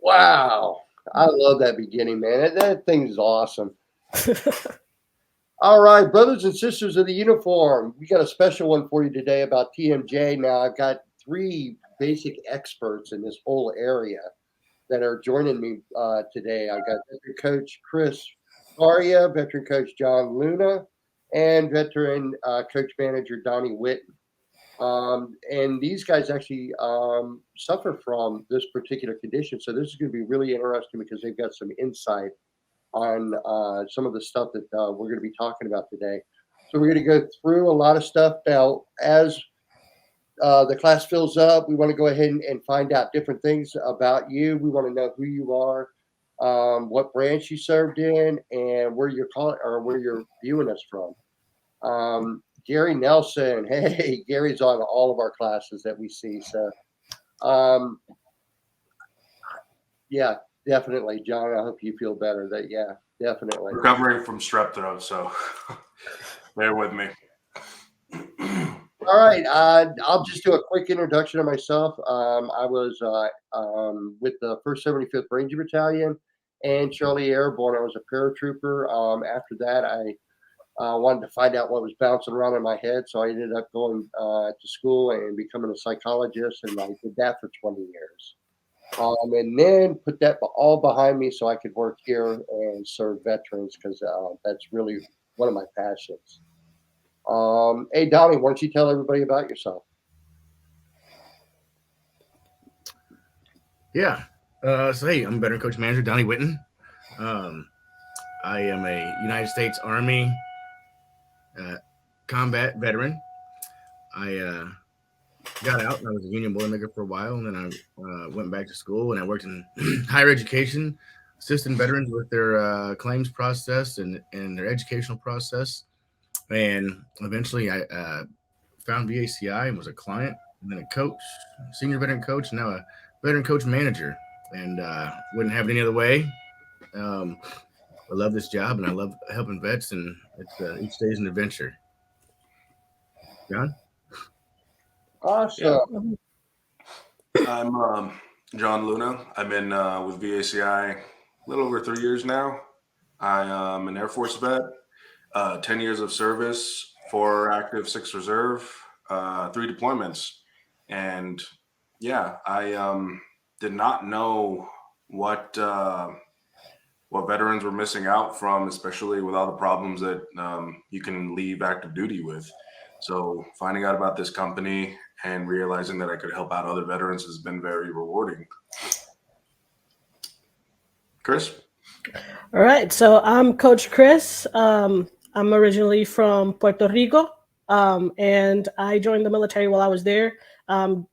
Wow. I love that beginning, man. That thing is awesome. All right, brothers and sisters of the uniform, we got a special one for you today about TMJ. Now, I've got three basic experts in this whole area that are joining me today. I've got veteran coach Chris Faria, veteran coach John Luna, and veteran coach manager Donnie Witten. And these guys actually suffer from this particular condition. So this is going to be really interesting because they've got some insight on some of the stuff that we're going to be talking about today. So we're going to go through a lot of stuff. Now, as the class fills up, we want to go ahead and find out different things about you. We want to know who you are, what branch you served in, and where you're calling or where you're viewing us from. Gary Nelson, hey, Gary's on all of our classes that we see. So, yeah, definitely, John. I hope you feel better. Definitely. Recovering from strep throat, so bear with me. All right, I'll just do a quick introduction of myself. I was with the 1st 75th Ranger Battalion and Charlie Airborne. I was a paratrooper. After that, I wanted to find out what was bouncing around in my head, so I ended up going to school and becoming a psychologist, and I did that for 20 years. And then put that all behind me so I could work here and serve veterans because that's really one of my passions. Hey, Donnie, why don't you tell everybody about yourself? Yeah. So, hey, I'm veteran coach manager Donnie Witten. I am a United States Army combat veteran. I got out and I was a union boilermaker for a while, and then I went back to school and I worked in higher education, assisting veterans with their claims process and their educational process. And eventually I found VACI and was a client, and then a coach, senior veteran coach, and now a veteran coach manager, and wouldn't have it any other way. I love this job and I love helping vets, and it's each day is an adventure. John? Awesome. Yeah. I'm John Luna. I've been with VACI a little over 3 years now. I am an Air Force vet, 10 years of service, 4 active, 6 reserve, 3 deployments. And yeah, I did not know what veterans were missing out from, especially with all the problems that you can leave active duty with. So finding out about this company and realizing that I could help out other veterans has been very rewarding. Chris? All right. So I'm Coach Chris. I'm originally from Puerto Rico, and I joined the military while I was there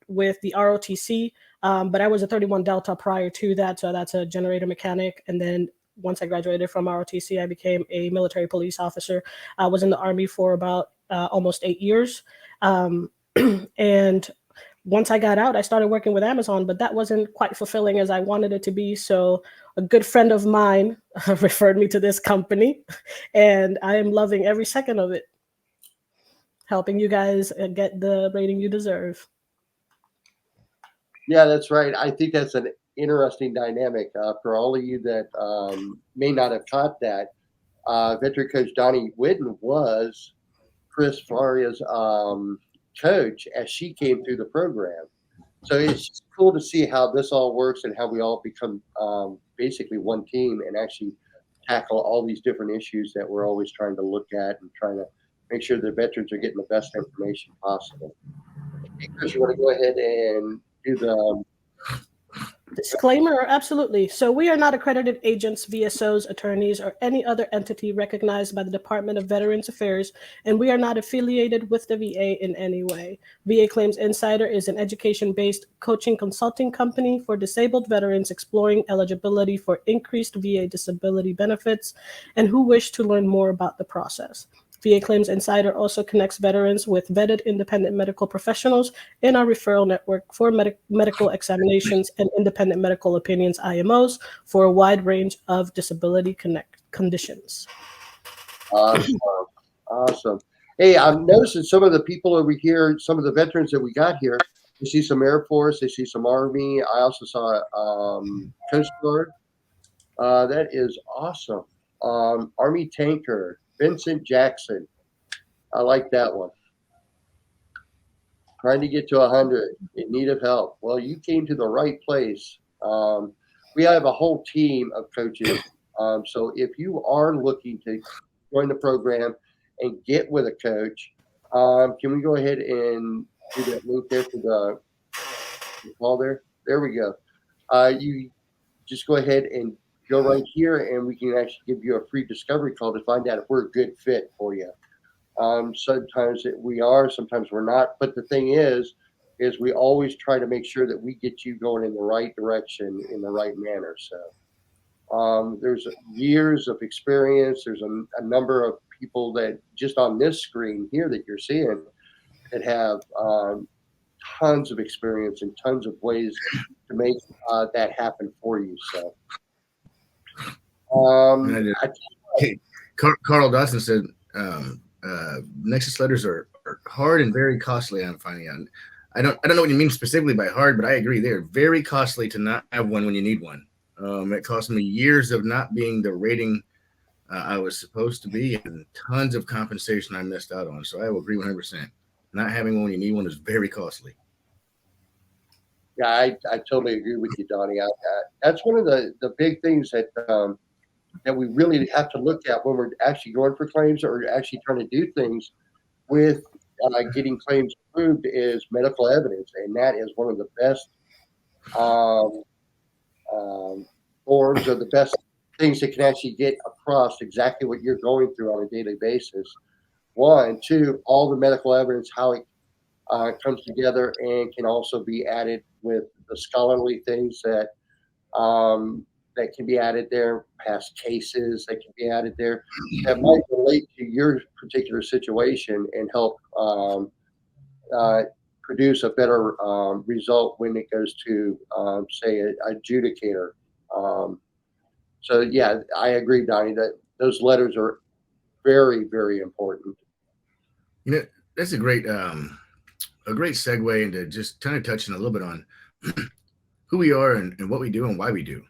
with the ROTC, but I was a 31 Delta prior to that, so that's a generator mechanic. And then once I graduated from ROTC, I became a military police officer. I was in the Army for about almost 8 years. And once I got out, I started working with Amazon, but that wasn't quite fulfilling as I wanted it to be. So a good friend of mine referred me to this company, and I am loving every second of it, helping you guys get the rating you deserve. Yeah, that's right. I think that's an interesting dynamic for all of you that may not have caught that. Veteran coach Donnie Witten was Chris Faria's coach as she came through the program. So it's just cool to see how this all works and how we all become basically one team and actually tackle all these different issues that we're always trying to look at and trying to make sure the veterans are getting the best information possible. Hey, Chris, you want to go ahead and do the disclaimer? Absolutely. So we are not accredited agents, VSOs, attorneys, or any other entity recognized by the Department of Veterans Affairs, and we are not affiliated with the VA in any way. VA Claims Insider is an education-based coaching consulting company for disabled veterans exploring eligibility for increased VA disability benefits and who wish to learn more about the process. VA Claims Insider also connects veterans with vetted independent medical professionals in our referral network for medical examinations and independent medical opinions, IMOs, for a wide range of disability conditions. Awesome. Hey, I'm noticing some of the people over here, some of the veterans that we got here, I see some Air Force. I see some Army. I also saw Coast Guard. That is awesome. Army tanker, Vincent Jackson. I like that one. Trying to get to 100 in need of help. Well, you came to the right place. We have a whole team of coaches. So if you are looking to join the program and get with a coach, can we go ahead and do that link there for the call there? There we go. You just go ahead and go right here, and we can actually give you a free discovery call to find out if we're a good fit for you. Sometimes we are, sometimes we're not. But the thing is we always try to make sure that we get you going in the right direction in the right manner. So there's years of experience. There's a number of people that just on this screen here that you're seeing that have tons of experience and tons of ways to make that happen for you. So Carl Dawson said Nexus letters are hard and very costly. I'm finding out. I don't know what you mean specifically by hard, but I agree they're very costly to not have one when you need one. It cost me years of not being the rating I was supposed to be, and tons of compensation I missed out on. So I will agree 100%. Not having one when you need one is very costly. Yeah, I totally agree with you, Donnie. That's one of the big things that we really have to look at when we're actually going for claims or actually trying to do things with getting claims approved is medical evidence. And that is one of the best forms or the best things that can actually get across exactly what you're going through on a daily basis. One, two, all the medical evidence, how it comes together and can also be added with the scholarly things that can be added there, past cases that can be added there that might relate to your particular situation and help produce a better result when it goes to, say, an adjudicator. So, yeah, I agree, Donnie, that those letters are very, very important. You know, that's a great segue into just kind of touching a little bit on who we are and what we do and why we do.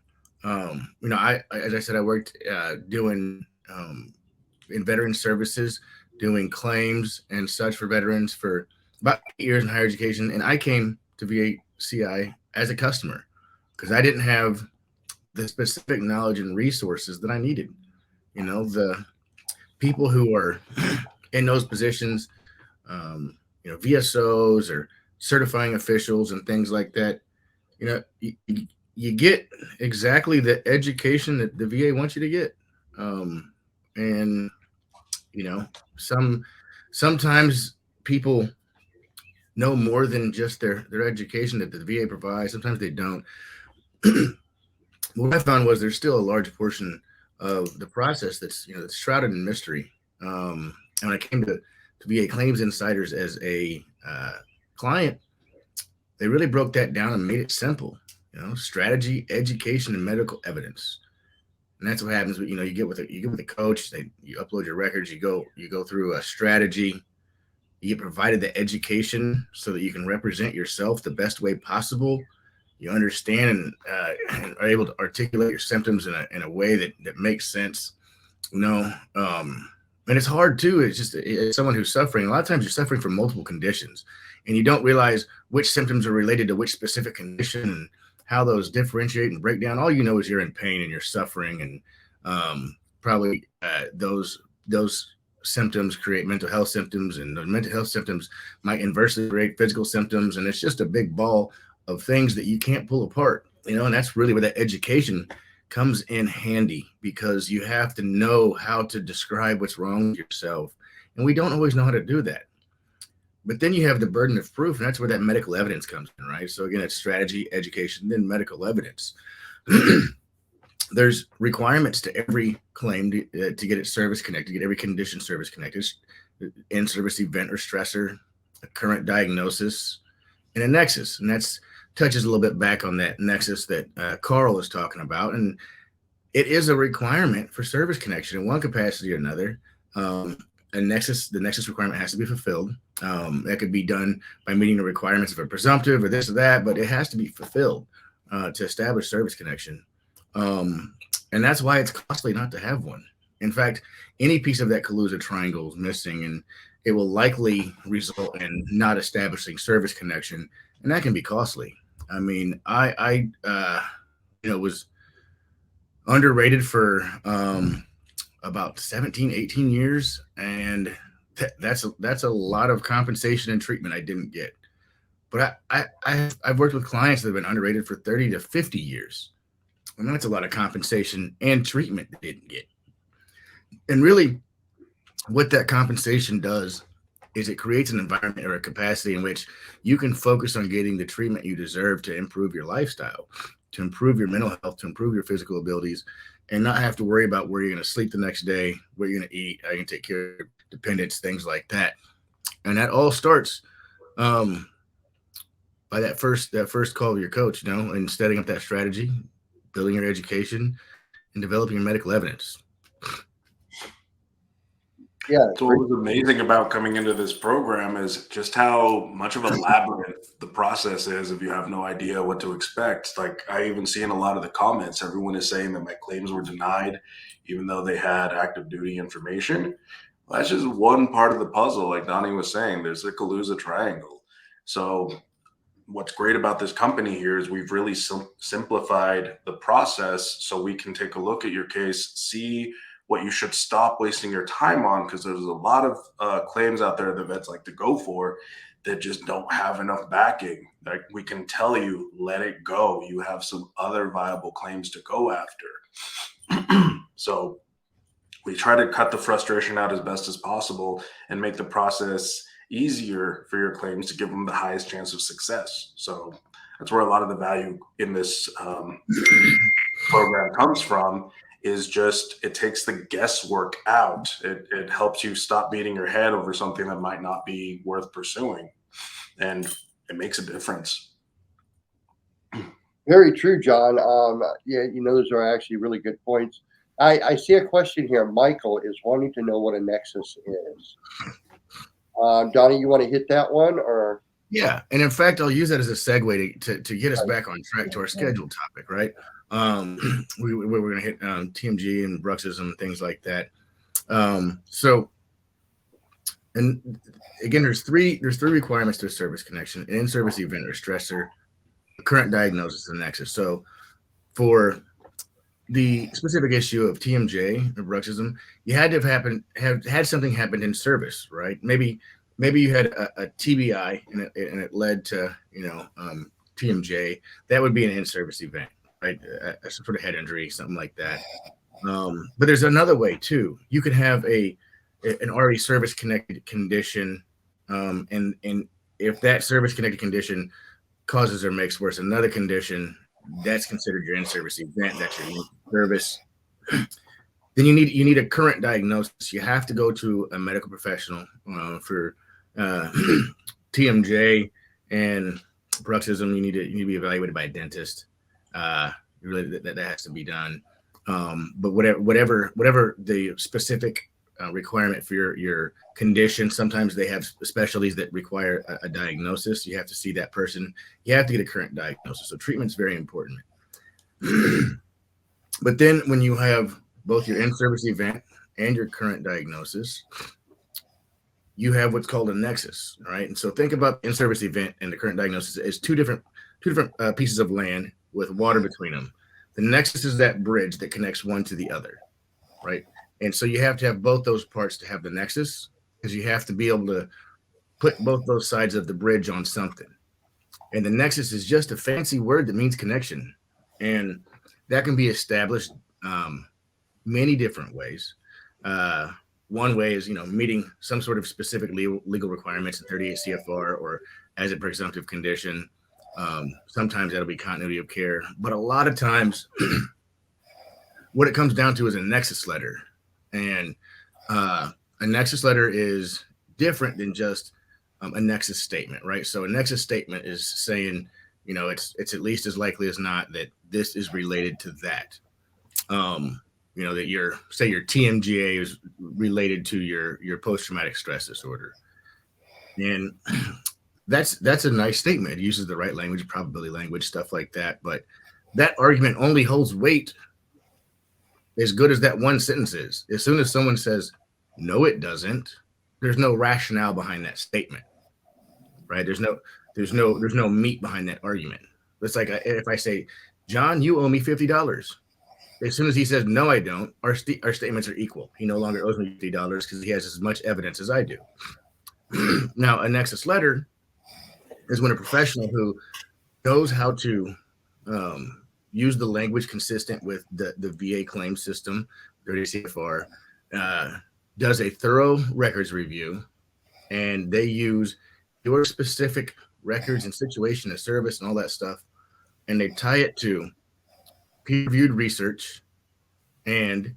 As I said, I worked doing in veteran services, doing claims and such for veterans for about 8 years in higher education. And I came to VACI as a customer because I didn't have the specific knowledge and resources that I needed. You know, the people who are in those positions, VSOs or certifying officials and things like that, you get exactly the education that the VA wants you to get. And, sometimes people know more than just their education that the VA provides. Sometimes they don't. What I found was there's still a large portion of the process that's shrouded in mystery. And when I came to VA Claims Insiders as a client, they really broke that down and made it simple. Strategy, education, and medical evidence. And that's what happens. You get with a coach. You upload your records. You go through a strategy. You get provided the education so that you can represent yourself the best way possible. You understand and are able to articulate your symptoms in a way that makes sense. And it's hard too. It's just as someone who's suffering. A lot of times you're suffering from multiple conditions, and you don't realize which symptoms are related to which specific condition and how those differentiate and break down. All you know is you're in pain and you're suffering, and probably those symptoms create mental health symptoms, and the mental health symptoms might inversely create physical symptoms, and it's just a big ball of things that you can't pull apart. And that's really where that education comes in handy, because you have to know how to describe what's wrong with yourself, and we don't always know how to do that. But then you have the burden of proof, and that's where that medical evidence comes in, right? So again, it's strategy, education, then medical evidence. There's requirements to every claim to get it service connected, get every condition service connected, in-service event or stressor, a current diagnosis, and a nexus. And that's touches a little bit back on that nexus that Carl is talking about. And it is a requirement for service connection in one capacity or another. the nexus requirement has to be fulfilled. That could be done by meeting the requirements of a presumptive or this or that, but it has to be fulfilled to establish service connection. And that's why it's costly not to have one. In fact, any piece of that Kaluza triangle is missing, and it will likely result in not establishing service connection, and that can be costly. I mean, I was underrated for about 17, 18 years, and that's a lot of compensation and treatment I didn't get. But I've worked with clients that have been underrated for 30 to 50 years, and that's a lot of compensation and treatment they didn't get. And really, what that compensation does is it creates an environment or a capacity in which you can focus on getting the treatment you deserve to improve your lifestyle, to improve your mental health, to improve your physical abilities, and not have to worry about where you're going to sleep the next day, what you're going to eat, how you can take care of dependents, things like that. And that all starts by that first call to your coach, and setting up that strategy, building your education, and developing your medical evidence. Yeah. So what was amazing about coming into this program is just how much of a labyrinth the process is if you have no idea what to expect. Like, I even see in a lot of the comments, everyone is saying that my claims were denied, even though they had active duty information. Well, that's just one part of the puzzle. Like Donnie was saying, there's the Kaluza triangle. So what's great about this company here is we've really simplified the process so we can take a look at your case, see what you should stop wasting your time on, because there's a lot of claims out there that vets like to go for that just don't have enough backing. Like, we can tell you, let it go. You have some other viable claims to go after. So we try to cut the frustration out as best as possible and make the process easier for your claims to give them the highest chance of success. So that's where a lot of the value in this program comes from, is just it takes the guesswork out. It helps you stop beating your head over something that might not be worth pursuing, and it makes a difference. Very true, John. Yeah, those are actually really good points. I see a question here. Michael is wanting to know what a nexus is. Donnie, you want to hit that one, or? Yeah, and in fact, I'll use that as a segue to get us back on track to our scheduled topic, right? We're going to hit TMG and bruxism and things like that. So, and again, there's three requirements to a service connection: an in-service event or stressor, a current diagnosis, and nexus. So, for the specific issue of TMJ or bruxism, you had to have had something happen in service, right? Maybe you had a TBI and it led to TMJ. That would be an in-service event, right? Some sort of head injury, something like that. But there's another way too. You could have an already service-connected condition, and if that service-connected condition causes or makes worse another condition, that's considered your in-service event. That's your service. Then you need a current diagnosis. You have to go to a medical professional for TMJ and bruxism. You need to be evaluated by a dentist. Really, that has to be done. But whatever the specific requirement for your condition, sometimes they have specialties that require a diagnosis. You have to see that person. You have to get a current diagnosis. So treatment's very important. But then when you have both your in-service event and your current diagnosis, you have what's called a nexus, right? And so think about in-service event and the current diagnosis as two different pieces of land with water between them. The nexus is that bridge that connects one to the other, right? And so you have to have both those parts to have the nexus, because you have to be able to put both those sides of the bridge on something. And the nexus is just a fancy word that means connection. And that can be established many different ways. One way is, meeting some sort of specific legal requirements in 38 CFR or as a presumptive condition. Sometimes that'll be continuity of care. But a lot of times what it comes down to is a nexus letter. And a nexus letter is different than just a nexus statement, right? So a nexus statement is saying, it's at least as likely as not that this is related to that. That your TMGA is related to your post-traumatic stress disorder. And that's a nice statement. It uses the right language, probability language, stuff like that. But that argument only holds weight as good as that one sentence is. As soon as someone says, no, it doesn't, there's no rationale behind that statement, right? There's no meat behind that argument. It's like if I say, John, you owe me $50. As soon as he says, no, I don't, our statements are equal. He no longer owes me $50 because he has as much evidence as I do. Now, a nexus letter is when a professional who knows how to use the language consistent with the VA claim system, 30 CFR, does a thorough records review, and they use your specific records and situation of service and all that stuff, and they tie it to peer-reviewed research and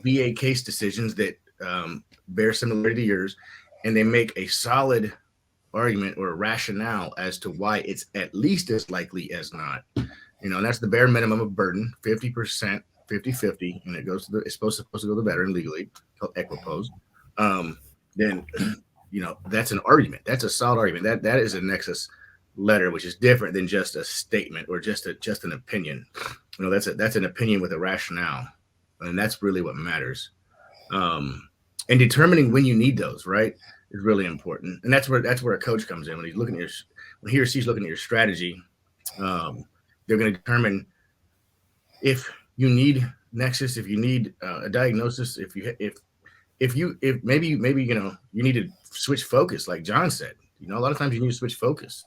VA case decisions that bear similarity to yours, and they make a solid argument or a rationale as to why it's at least as likely as not. And that's the bare minimum of burden, 50%, 50-50, and it goes to it's supposed to go to the veteran legally, called equipoise. Then that's an argument. That's a solid argument. That is a nexus letter, which is different than just a statement or just an opinion. That's an opinion with a rationale, and that's really what matters. And determining when you need those, right, is really important. And that's where a coach comes in. When he's looking at when he or she's looking at your strategy, they're going to determine if you need nexus, if you need a diagnosis, if maybe you need to switch focus, like John said. A lot of times you need to switch focus.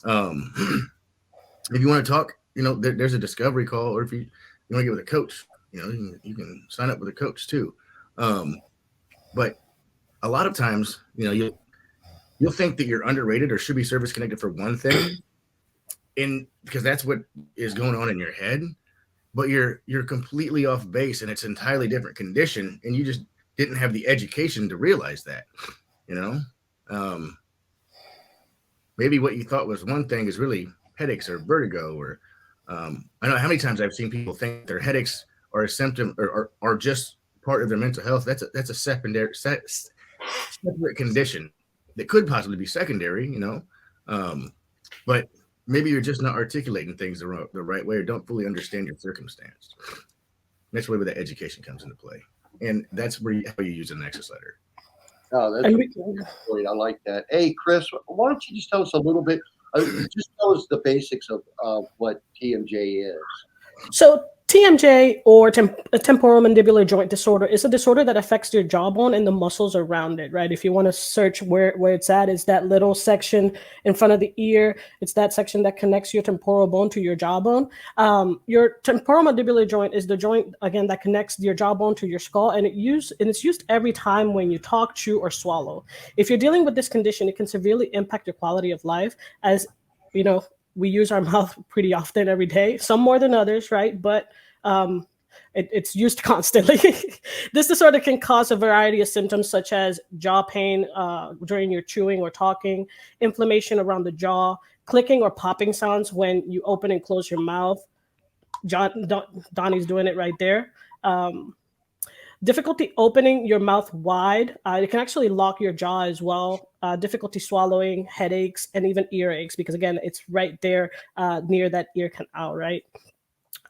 If you want to talk, there's a discovery call, or if you want to get with a coach, you can sign up with a coach too. But a lot of times, you'll think that you're underrated or should be service connected for one thing, and because that's what is going on in your head, but you're completely off base, and it's an entirely different condition, and you just didn't have the education to realize that. Maybe what you thought was one thing is really headaches or vertigo, or I don't know how many times I've seen people think their headaches are a symptom or are just part of their mental health. That's a separate condition that could possibly be secondary, but maybe you're just not articulating things the right way, or don't fully understand your circumstance. That's where that education comes into play, and that's how you use a nexus letter. Oh, that's great. I like that. Hey, Chris, why don't you just tell us a little bit? Just tell us the basics of what TMJ is. So TMJ, or temporomandibular joint disorder, is a disorder that affects your jawbone and the muscles around it, right? If you want to search where it's at, it's that little section in front of the ear. It's that section that connects your temporal bone to your jawbone. Your temporomandibular joint is the joint, again, that connects your jawbone to your skull, and it's used every time when you talk, chew, or swallow. If you're dealing with this condition, it can severely impact your quality of life, as we use our mouth pretty often every day, some more than others, right? But it's used constantly. This disorder can cause a variety of symptoms, such as jaw pain during your chewing or talking, inflammation around the jaw, clicking or popping sounds when you open and close your mouth. Donnie's doing it right there. Difficulty opening your mouth wide. It can actually lock your jaw as well. Difficulty swallowing, headaches, and even earaches, because again, it's right there near that ear canal, right?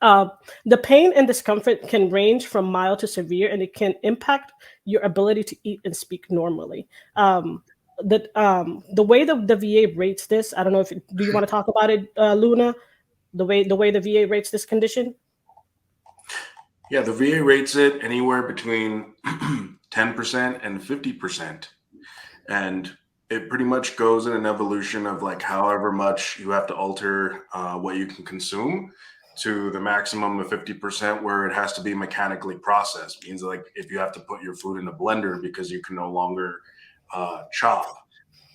The pain and discomfort can range from mild to severe, and it can impact your ability to eat and speak normally. The way the VA rates this, I don't know do you want to talk about it, Luna? The way the VA rates this condition? Yeah, the VA rates it anywhere between 10% and 50%. And it pretty much goes in an evolution of like however much you have to alter what you can consume to the maximum of 50%, where it has to be mechanically processed. Means like if you have to put your food in a blender because you can no longer chop.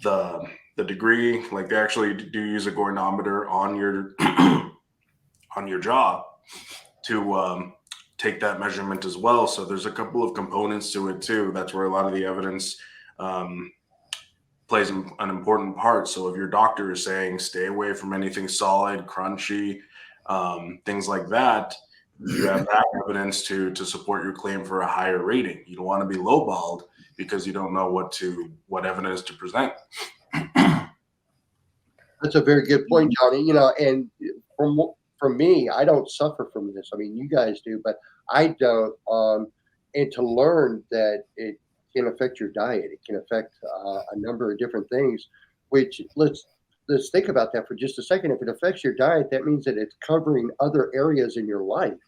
The degree, like they actually do use a goniometer on your on your jaw to take that measurement as well. So there's a couple of components to it too. That's where a lot of the evidence plays an important part. So if your doctor is saying stay away from anything solid, crunchy, things like that, you have that evidence to support your claim for a higher rating. You don't want to be lowballed because you don't know what evidence to present. That's a very good point, Johnny. And from me, I don't suffer from this. I mean, you guys do, but I don't. And to learn that it can affect your diet, it can affect a number of different things. Which let's think about that for just a second. If it affects your diet, that means that it's covering other areas in your life.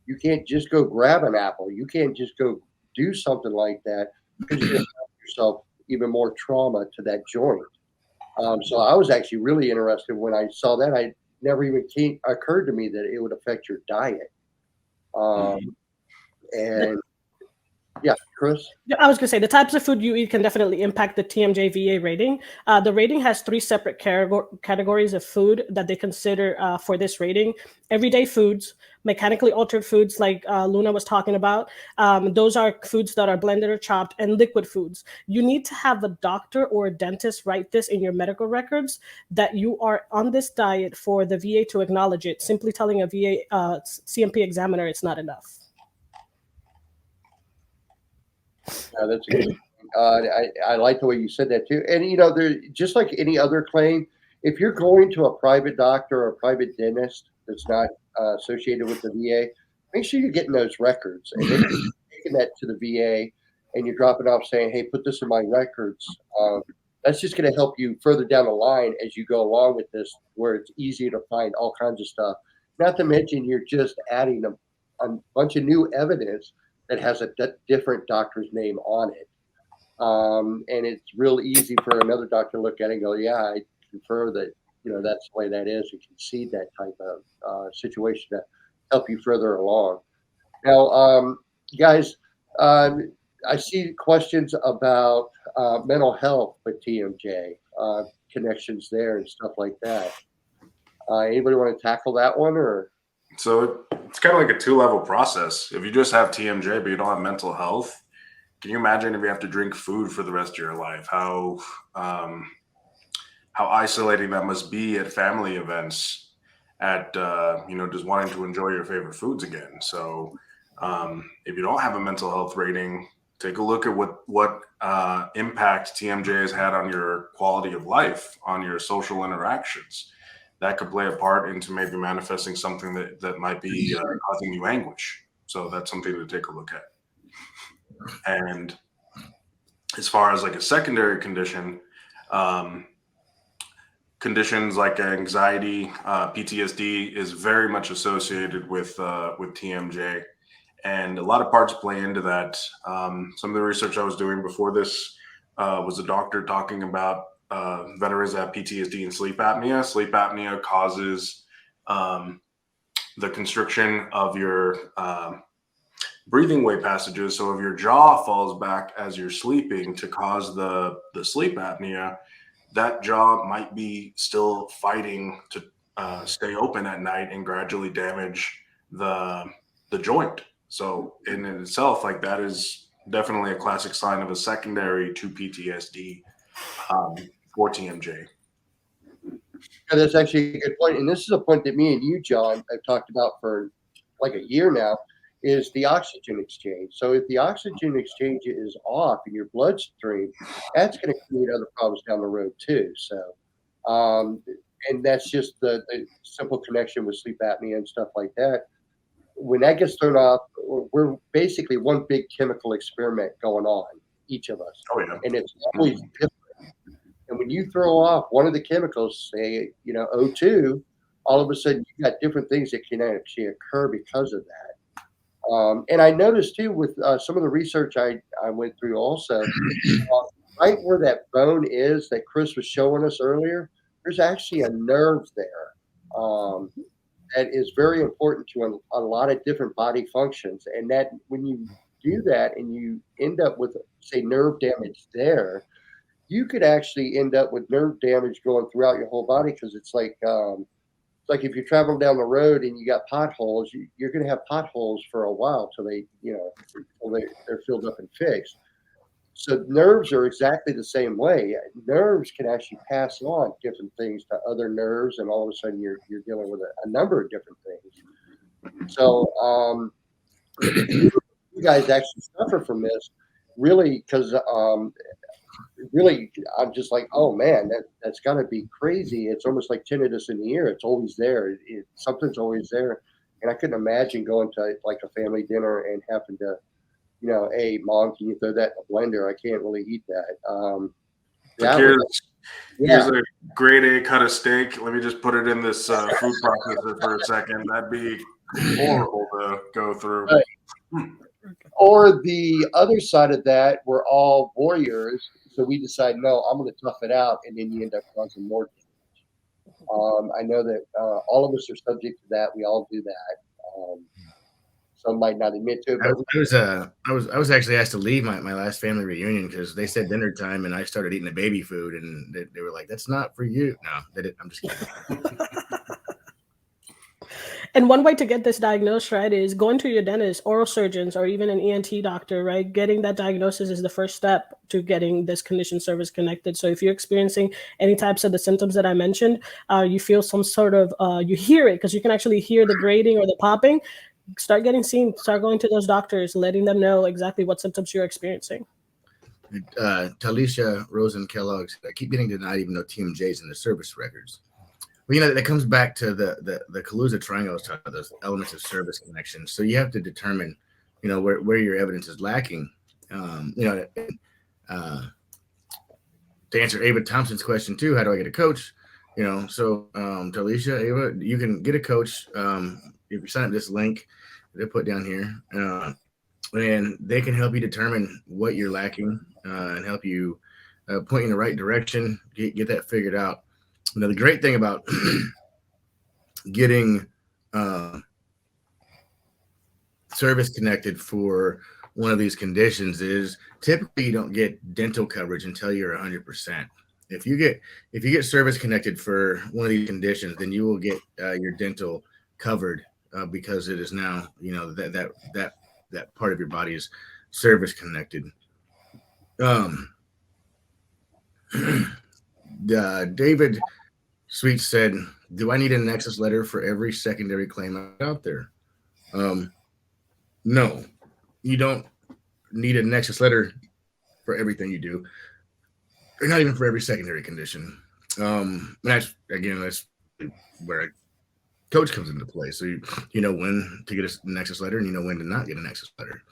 You can't just go grab an apple. You can't just go do something like that because you're going to have yourself even more trauma to that joint. So I was actually really interested when I saw that. I never even occurred to me that it would affect your diet. And yeah, Chris? I was going to say the types of food you eat can definitely impact the TMJ VA rating. The rating has 3 separate categories of food that they consider for this rating. Everyday foods, mechanically altered foods like Luna was talking about. Those are foods that are blended or chopped, and liquid foods. You need to have a doctor or a dentist write this in your medical records that you are on this diet for the VA to acknowledge it. Simply telling a VA CMP examiner it's not enough. That's a good. I like the way you said that too. And there, just like any other claim, if you're going to a private doctor or a private dentist that's not associated with the VA, make sure you're getting those records and then you're taking that to the VA and you're dropping off saying, "Hey, put this in my records." That's just going to help you further down the line as you go along with this, where it's easier to find all kinds of stuff. Not to mention, you're just adding a bunch of new evidence that has a different doctor's name on it. And it's real easy for another doctor to look at it and go, yeah, I prefer that, that's the way that is. You can see that type of situation to help you further along. Now, guys, I see questions about mental health with TMJ, connections there and stuff like that. Anybody want to tackle that one or? So it's kind of like a 2-level process. If you just have TMJ, but you don't have mental health, can you imagine if you have to drink food for the rest of your life? How isolating that must be at family events, at just wanting to enjoy your favorite foods again. So if you don't have a mental health rating, take a look at what impact TMJ has had on your quality of life, on your social interactions. That could play a part into maybe manifesting something that might be causing you anguish. So that's something to take a look at. And as far as like a secondary condition, conditions like anxiety, PTSD is very much associated with TMJ, and a lot of parts play into that. Some of the research I was doing before this was a doctor talking about veterans that have PTSD and sleep apnea. Sleep apnea causes the constriction of your breathing way passages. So if your jaw falls back as you're sleeping to cause the sleep apnea, that jaw might be still fighting to stay open at night and gradually damage the joint. So in itself, like that is definitely a classic sign of a secondary to PTSD for TMJ. Yeah, that's actually a good point. And this is a point that me and you, John, have talked about for like a year now, is the oxygen exchange. So if the oxygen exchange is off in your bloodstream, that's going to create other problems down the road too. So, and that's just the simple connection with sleep apnea and stuff like that. When that gets thrown off, we're basically one big chemical experiment going on, each of us. Oh, yeah. And it's always different. And when you throw off one of the chemicals, say, O2, all of a sudden you got different things that can actually occur because of that. And I noticed too with some of the research I went through also, right where that bone is that Chris was showing us earlier, there's actually a nerve there that is very important to a lot of different body functions. And that when you do that and you end up with, say, nerve damage there, you could actually end up with nerve damage going throughout your whole body because it's like if you're traveling down the road and you got potholes, you're going to have potholes for a while till they're filled up and fixed. So nerves are exactly the same way. Nerves can actually pass on different things to other nerves, and all of a sudden you're dealing with a number of different things. So you guys actually suffer from this, really, because really, I'm just like, oh man, that's got to be crazy. It's almost like tinnitus in the ear. It's always there. Something's always there, and I couldn't imagine going to like a family dinner and having to, hey, mom, can you throw that in a blender? I can't really eat that. Like That would, here's yeah, a grade A cut of steak. Let me just put it in this food processor for a second. That'd be horrible to go through. right. Or the other side of that, we're all warriors, so we decide, no, I'm going to tough it out, and then you end up causing more damage. I know that all of us are subject to that. We all do that. Some might not admit to it, but I was actually asked to leave my last family reunion because they said dinner time and I started eating the baby food and they were like, "That's not for you." No, they didn't. I'm just kidding. And one way to get this diagnosed, right, is going to your dentist, oral surgeons, or even an ENT doctor, right? Getting that diagnosis is the first step to getting this condition service connected. So if you're experiencing any types of the symptoms that I mentioned, you feel some sort of, you hear it because you can actually hear the grating or the popping, start getting seen, start going to those doctors, letting them know exactly what symptoms you're experiencing. Talisha Rosen Kellogg, I keep getting denied even though TMJ's in the service records. Well, that comes back to the Kaluza triangle I was talking about, those elements of service connection. So you have to determine, where your evidence is lacking. To answer Ava Thompson's question too, how do I get a coach? So Talisha, Ava, you can get a coach if you sign up this link they put down here, and they can help you determine what you're lacking and help you point you in the right direction, get that figured out. The great thing about getting service connected for one of these conditions is typically you don't get dental coverage until you're 100%. If you get service connected for one of these conditions, then you will get your dental covered because it is now that part of your body is service connected. David Sweet said, "Do I need a nexus letter for every secondary claim out there?" No, you don't need a nexus letter for everything you do, or not even for every secondary condition. That's where a coach comes into play. So you know when to get a nexus letter, and you know when to not get a nexus letter.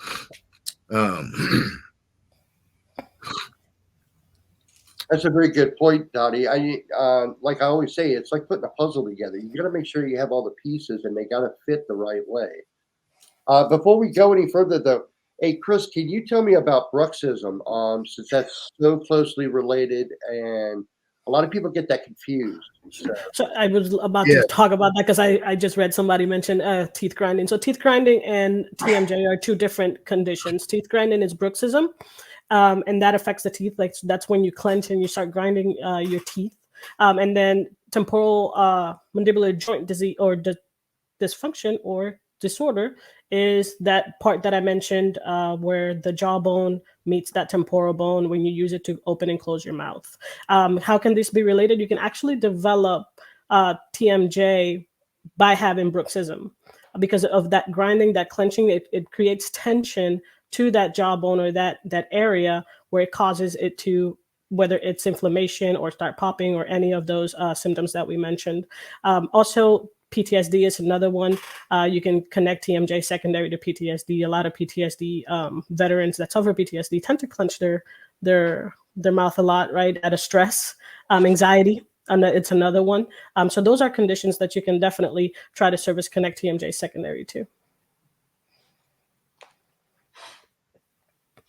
That's a very good point, Dottie. Like I always say, it's like putting a puzzle together. You got to make sure you have all the pieces, and they got to fit the right way. Before we go any further, though, hey Chris, can you tell me about bruxism? Since that's so closely related, and a lot of people get that confused. So I was about to talk about that because I just read somebody mention teeth grinding. So teeth grinding and TMJ are two different conditions. Teeth grinding is bruxism. And that affects the teeth. Like that's when you clench and you start grinding your teeth. And then temporal mandibular joint disease or dysfunction or disorder is that part that I mentioned where the jawbone meets that temporal bone when you use it to open and close your mouth. How can this be related? You can actually develop TMJ by having bruxism because of that grinding, that clenching. It creates tension to that jawbone or that area where it causes it to, whether it's inflammation or start popping or any of those symptoms that we mentioned. Also, PTSD is another one. You can connect TMJ secondary to PTSD. A lot of PTSD veterans that suffer PTSD tend to clench their mouth a lot, right? Out of stress, anxiety. And it's another one. So those are conditions that you can definitely try to service connect TMJ secondary to.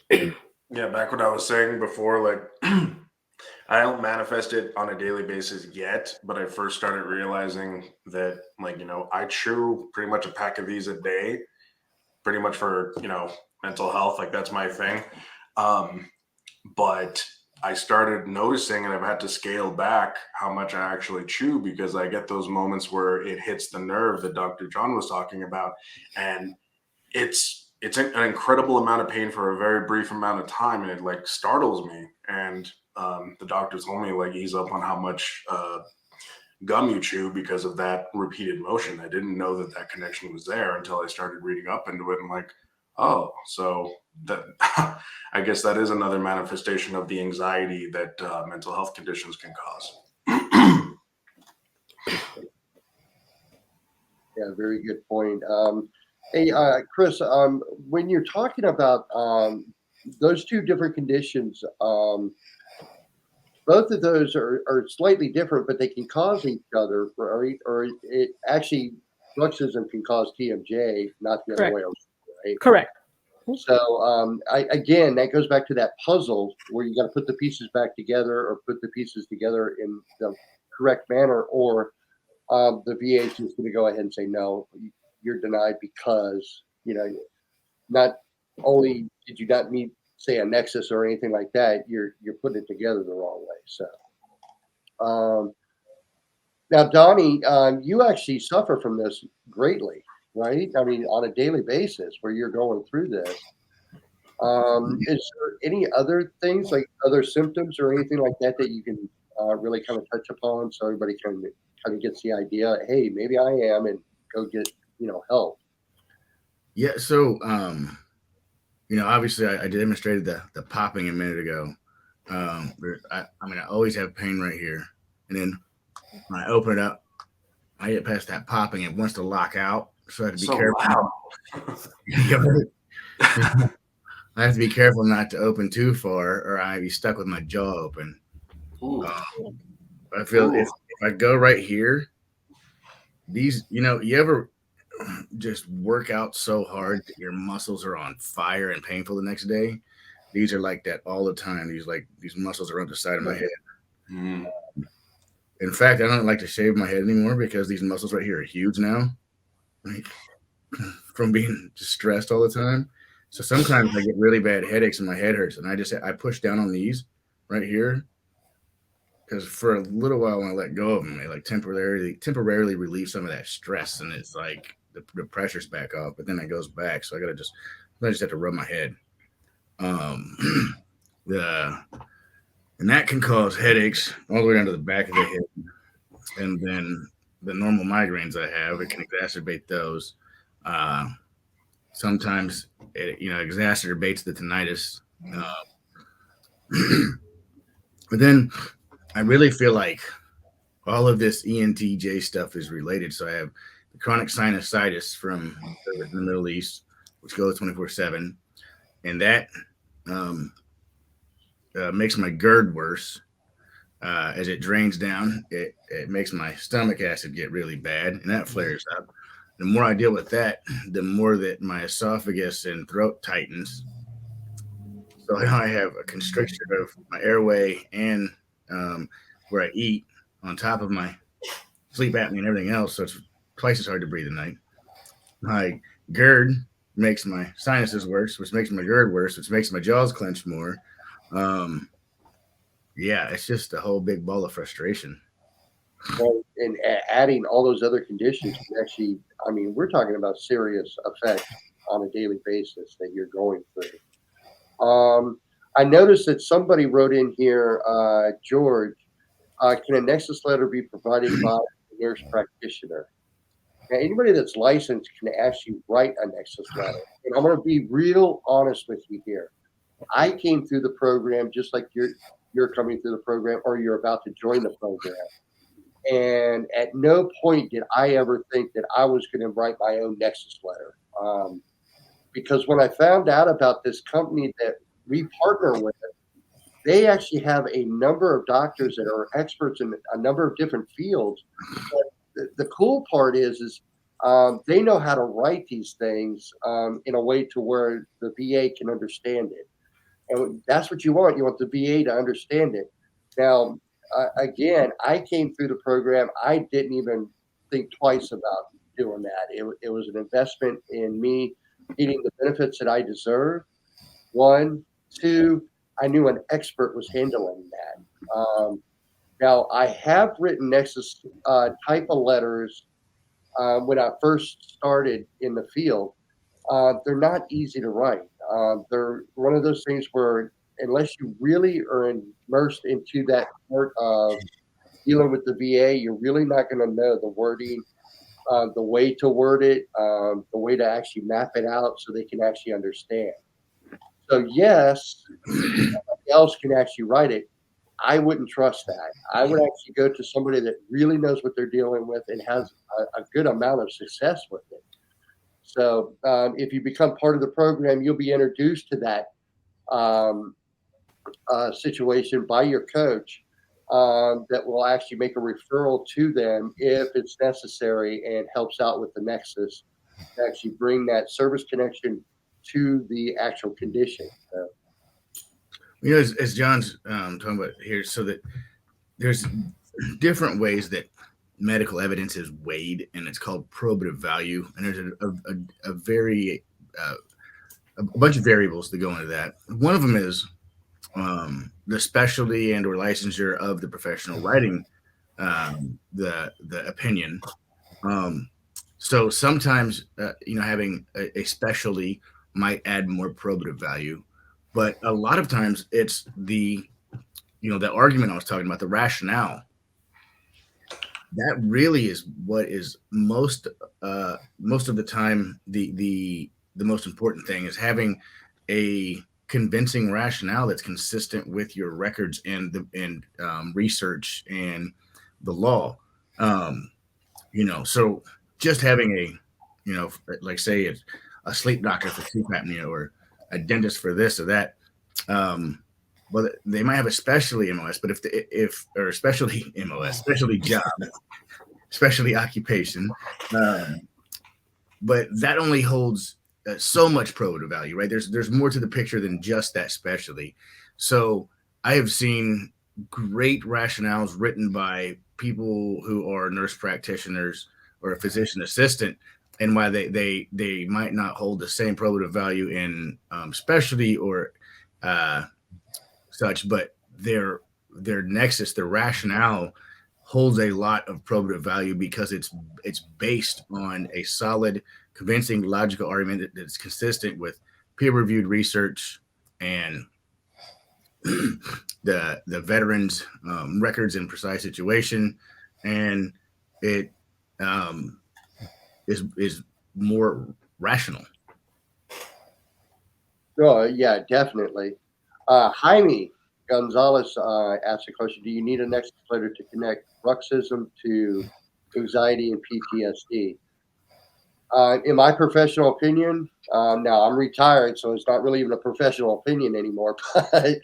Yeah, back what I was saying before, like I don't manifest it on a daily basis yet, but I first started realizing that, like, I chew pretty much a pack of these a day, pretty much for, mental health. Like that's my thing. But I started noticing, and I've had to scale back how much I actually chew because I get those moments where it hits the nerve that Dr. John was talking about. And it's an incredible amount of pain for a very brief amount of time, and it like startles me. And the doctor told me like ease up on how much gum you chew because of that repeated motion. I didn't know that that connection was there until I started reading up into it. I'm like, oh, so that I guess that is another manifestation of the anxiety that mental health conditions can cause. Yeah, very good point. Hey, Chris, when you're talking about those two different conditions, both of those are slightly different, but they can cause each other, right? Or it actually, bruxism can cause TMJ, not the other Correct. way around, right? Correct. So again, that goes back to that puzzle where you got to put the pieces back together or put the pieces together in the correct manner, or the VA is just going to go ahead and say, no, you're denied because, not only did you not meet, say, a nexus or anything like that, you're putting it together the wrong way. So now, Donnie, you actually suffer from this greatly, right? I mean, on a daily basis where you're going through this. Is there any other things, like other symptoms or anything like that, that you can really kind of touch upon so everybody can kind of gets the idea, hey, maybe I am, and go get, help? Yeah. So, obviously I demonstrated the popping a minute ago. I mean, I always have pain right here. And then when I open it up, I get past that popping. It wants to lock out. So I have to be careful. I have to be careful not to open too far, or I'd be stuck with my jaw open. I feel if I go right here, these, you ever just work out so hard that your muscles are on fire and painful the next day? These are like that all the time. These muscles are on the side of my head. Mm. In fact, I don't like to shave my head anymore because these muscles right here are huge now, like, from being stressed all the time. So sometimes I get really bad headaches and my head hurts, and I push down on these right here because for a little while when I let go of them, they like temporarily relieve some of that stress, and it's like the pressure's back off, but then it goes back. So I just have to rub my head. And that can cause headaches all the way down to the back of the head. And then the normal migraines I have, it can exacerbate those. Sometimes it, exacerbates the tinnitus. But then I really feel like all of this ENTJ stuff is related. So I have the chronic sinusitis from the Middle East, which goes 24/7. And that makes my GERD worse. As it drains down, it makes my stomach acid get really bad, and that flares up. The more I deal with that, the more that my esophagus and throat tightens. So now I have a constriction of my airway and where I eat on top of my sleep apnea and everything else. So it's twice as hard to breathe at night. My GERD makes my sinuses worse, which makes my GERD worse, which makes my jaws clench more. Yeah, it's just a whole big ball of frustration. Well, and adding all those other conditions can actually, I mean, we're talking about serious effects on a daily basis that you're going through. I noticed that somebody wrote in here, George, can a nexus letter be provided by a nurse practitioner? Now, anybody that's licensed can actually write a nexus letter. And I'm going to be real honest with you here. I came through the program just like you're coming through the program, or you're about to join the program. And at no point did I ever think that I was going to write my own nexus letter. Because when I found out about this company that we partner with, they actually have a number of doctors that are experts in a number of different fields. But the cool part is they know how to write these things in a way to where the VA can understand it. And that's what you want. You want the VA to understand it. Now, again, I came through the program. I didn't even think twice about doing that. It was an investment in me getting the benefits that I deserve. One, two, I knew an expert was handling that. Now, I have written Nexus type of letters when I first started in the field. They're not easy to write. They're one of those things where unless you really are immersed into that part of dealing with the VA, you're really not going to know the wording, the way to word it, the way to actually map it out so they can actually understand. So yes, somebody else can actually write it. I wouldn't trust that. I would actually go to somebody that really knows what they're dealing with and has a good amount of success with it. So if you become part of the program, you'll be introduced to that um, situation by your coach that will actually make a referral to them if it's necessary and helps out with the nexus to actually bring that service connection to the actual condition. So, You know, as John's talking about here, so that there's different ways that medical evidence is weighed, and it's called probative value. And there's a very a bunch of variables that go into that. One of them is the specialty and or licensure of the professional writing the opinion. So sometimes having a specialty might add more probative value, but a lot of times it's the argument I was talking about, the rationale. That really is what is most of the time the most important thing, is having a convincing rationale that's consistent with your records and research and the law. So just having like say a sleep doctor for sleep apnea or a dentist for this or that. Well, they might have a specialty MOS, but or specialty MOS, specialty job, specialty occupation, but that only holds so much probative value, right? There's more to the picture than just that specialty. So I have seen great rationales written by people who are nurse practitioners or a physician assistant, and why they might not hold the same probative value in specialty or such, but their nexus, their rationale holds a lot of probative value because it's based on a solid, convincing, logical argument that's consistent with peer-reviewed research and the veterans' records in precise situation, and it is more rational. oh, yeah, definitely. Jaime Gonzalez asked a question: do you need a nexus letter to connect bruxism to anxiety and PTSD? In my professional opinion, now I'm retired, so it's not really even a professional opinion anymore. But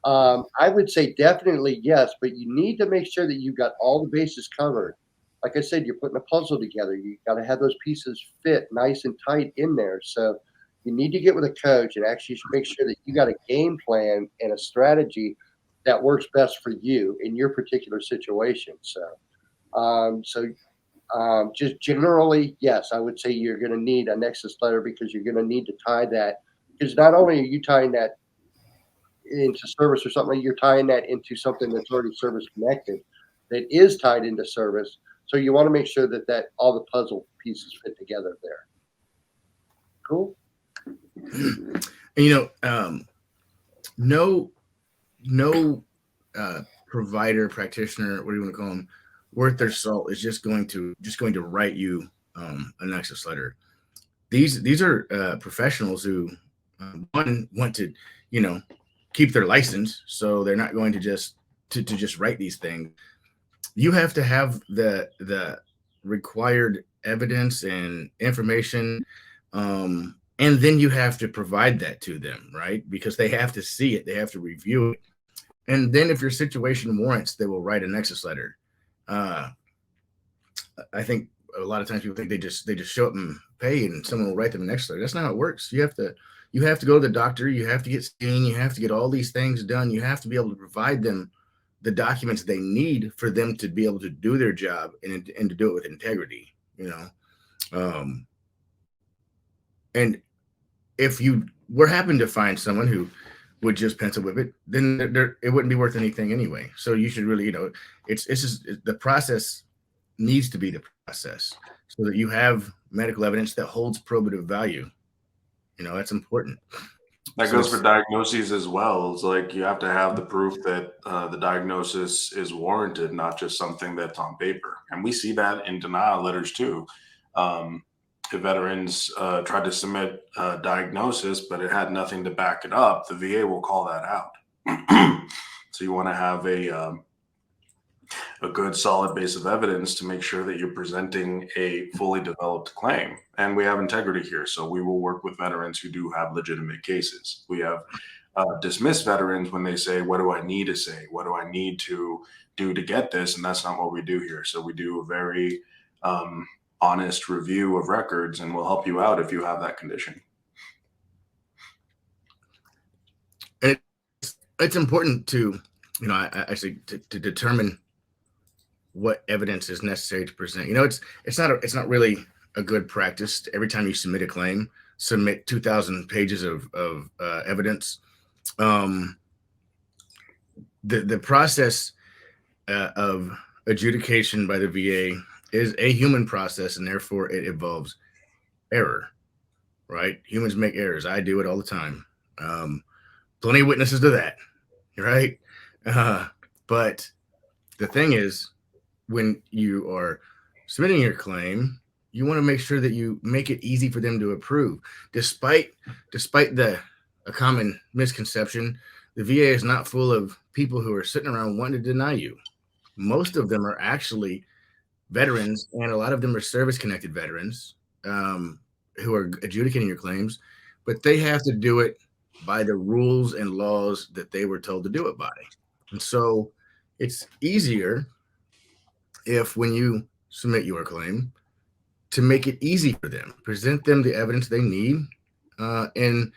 I would say definitely yes, but you need to make sure that you've got all the bases covered. Like I said, you're putting a puzzle together. You got to have those pieces fit nice and tight in there. So you need to get with a coach and actually make sure that you got a game plan and a strategy that works best for you in your particular situation. Just generally, yes, I would say you're going to need a nexus letter because you're going to need to tie that. Because not only are you tying that into service or something, you're tying that into something that's already service connected, that is tied into service. So you want to make sure that all the puzzle pieces fit together there. Cool. And no provider, practitioner, what do you want to call them, worth their salt is just going to write you a nexus letter. These are professionals who want to keep their license, so they're not going to just write these things. You have to have the required evidence and information, and then you have to provide that to them, right? Because they have to see it, they have to review it, and then if your situation warrants, they will write a nexus letter. I think a lot of times people think they just show up and pay, and someone will write them a nexus letter. That's not how it works. You have to go to the doctor. You have to get seen. You have to get all these things done. You have to be able to provide them the documents they need for them to be able to do their job and to do it with integrity. And if you were happen to find someone who would just pencil whip it, then it wouldn't be worth anything anyway. So you should really, it's just the process needs to be the process so that you have medical evidence that holds probative value. That's important. That So goes for it's, diagnoses as well. It's like you have to have the proof that the diagnosis is warranted, not just something that's on paper. And we see that in denial letters too. If veterans tried to submit a diagnosis, but it had nothing to back it up, the VA will call that out. So you want to have a good solid base of evidence to make sure that you're presenting a fully developed claim. And we have integrity here. So we will work with veterans who do have legitimate cases. We have dismissed veterans when they say, what do I need to say? What do I need to do to get this? And that's not what we do here. So we do a very honest review of records, and we'll help you out if you have that condition. it's important to, actually to determine what evidence is necessary to present. It's not really a good practice to, every time you submit a claim, submit 2,000 pages of evidence. The process of adjudication by the VA is a human process, and therefore it involves error, right? Humans make errors. I do it all the time. Plenty of witnesses to that, right? But the thing is, when you are submitting your claim, you want to make sure that you make it easy for them to approve. Despite a common misconception, the VA is not full of people who are sitting around wanting to deny you. Most of them are actually veterans, and a lot of them are service-connected veterans who are adjudicating your claims, but they have to do it by the rules and laws that they were told to do it by. And so it's easier if, when you submit your claim, to make it easy for them, present them the evidence they need in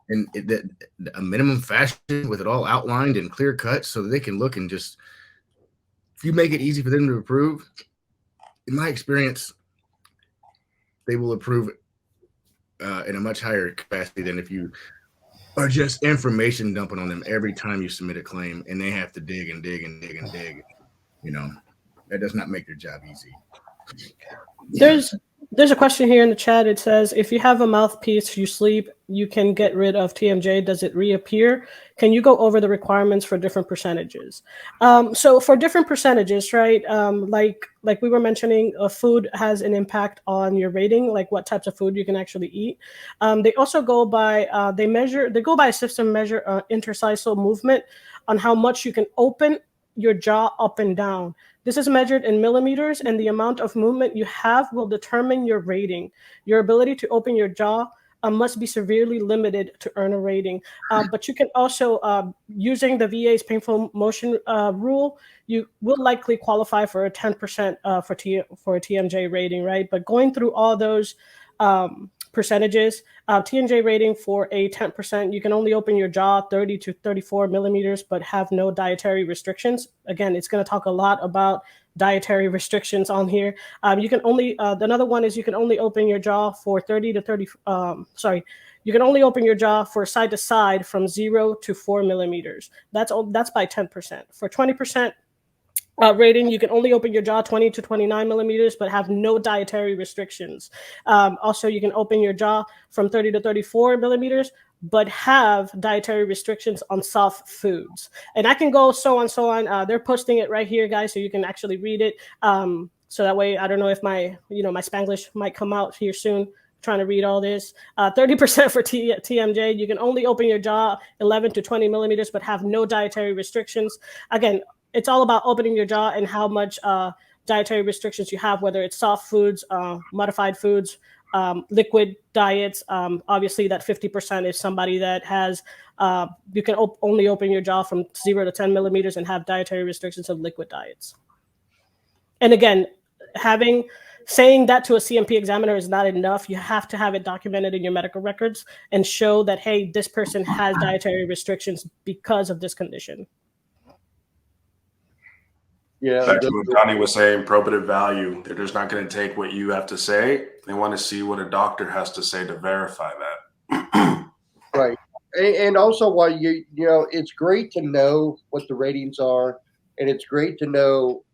a minimum fashion, with it all outlined and clear cut, so that they can look and just, if you make it easy for them to approve, in my experience, they will approve in a much higher capacity than if you are just information dumping on them every time you submit a claim, and they have to dig and dig and dig and dig. That does not make their job easy. There's a question here in the chat. It says, if you have a mouthpiece, you sleep, you can get rid of TMJ. Does it reappear? Can you go over the requirements for different percentages? So for different percentages, right? Like we were mentioning, food has an impact on your rating, like what types of food you can actually eat. They also go by a system measure interstitial movement on how much you can open your jaw up and down. This is measured in millimeters, and the amount of movement you have will determine your rating. Your ability to open your jaw must be severely limited to earn a rating. But you can also, using the VA's painful motion rule, you will likely qualify for a 10% for a TMJ rating, right? But going through all those percentages, TMJ rating for a 10%, you can only open your jaw 30 to 34 millimeters, but have no dietary restrictions. Again, it's going to talk a lot about dietary restrictions on here. You can only, another one is you can only open your jaw for 30 to 30, you can only open your jaw for side to side from 0 to 4 millimeters. That's by 10%. For 20%, rating, you can only open your jaw 20 to 29 millimeters, but have no dietary restrictions. Also, you can open your jaw from 30 to 34 millimeters, but have dietary restrictions on soft foods. And I can go so on. They're posting it right here, guys, so you can actually read it. So that way, I don't know if my Spanglish might come out here soon. Trying to read all this. 30% for TMJ. You can only open your jaw 11 to 20 millimeters, but have no dietary restrictions. Again, it's all about opening your jaw and how much dietary restrictions you have, whether it's soft foods, modified foods, liquid diets. Obviously, that 50% is somebody that has, you can only open your jaw from 0 to 10 millimeters and have dietary restrictions of liquid diets. And again, saying that to a CMP examiner is not enough. You have to have it documented in your medical records and show that, hey, this person has dietary restrictions because of this condition. Yeah, back to what Connie was saying, probative value. They're just not going to take what you have to say. They want to see what a doctor has to say to verify that. right. And also, while it's great to know what the ratings are, and it's great to know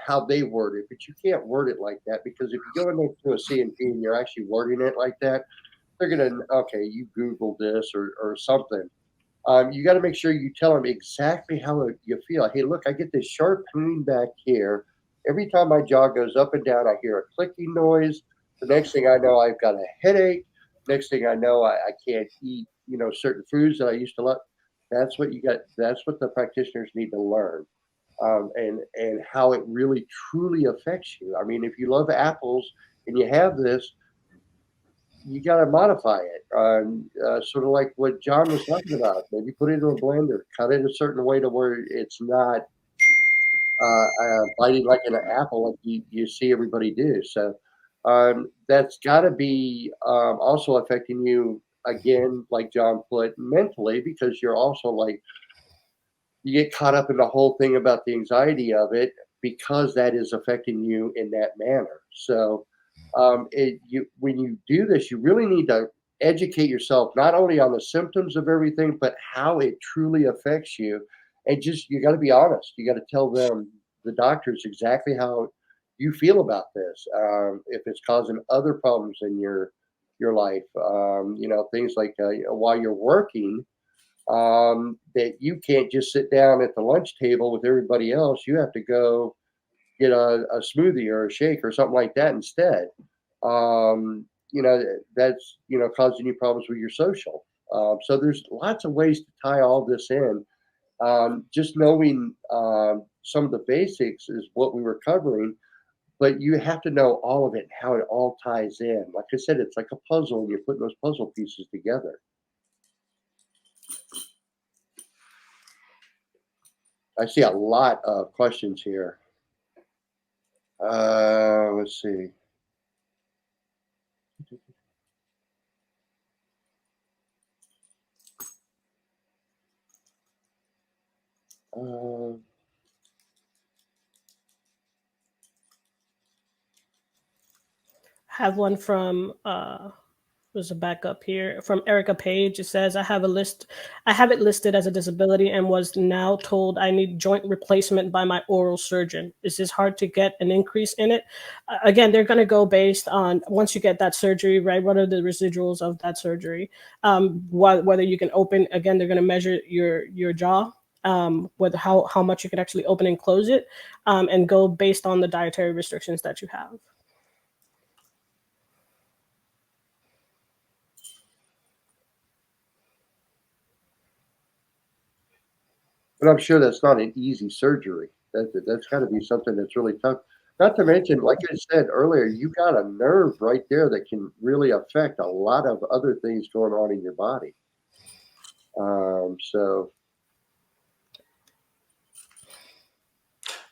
how they word it, but you can't word it like that, because if you go into a CNP and you're actually wording it like that, they're gonna okay, you Google this or something. You got to make sure you tell them exactly how you feel. Hey, look, I get this sharp pain back here. Every time my jaw goes up and down, I hear a clicking noise. The next thing I know, I've got a headache. Next thing I know, I can't eat, certain foods that I used to love. That's what you got. That's what the practitioners need to learn, and how it really truly affects you. I mean, if you love apples and you have this, you got to modify it. Sort of like what John was talking about. Maybe put it into a blender, cut it a certain way to where it's not biting like an apple like you see everybody do. So that's got to be also affecting you again, like John put, mentally, because you're also like, you get caught up in the whole thing about the anxiety of it because that is affecting you in that manner. So when you do this, you really need to educate yourself not only on the symptoms of everything, but how it truly affects you. And just you got to be honest. You got to tell them, the doctors, exactly how you feel about this. If it's causing other problems in your life, things like while you're working, that you can't just sit down at the lunch table with everybody else. You have to go get a smoothie or a shake or something like that instead. That's causing you problems with your social. So there's lots of ways to tie all this in. Just knowing some of the basics is what we were covering, but you have to know all of it, how it all ties in. Like I said, it's like a puzzle, and you're putting those puzzle pieces together. I see a lot of questions here. Let's see. Have one from there's a backup here from Erica Page. It says, I have it listed as a disability and was now told I need joint replacement by my oral surgeon. Is this hard to get an increase in it? Again, they're going to go based on, once you get that surgery, right, what are the residuals of that surgery? Whether you can open, again, they're going to measure your jaw, whether how much you can actually open and close it, and go based on the dietary restrictions that you have. But I'm sure that's not an easy surgery. That's got to be something that's really tough. Not to mention, like I said earlier, you got a nerve right there that can really affect a lot of other things going on in your body. So.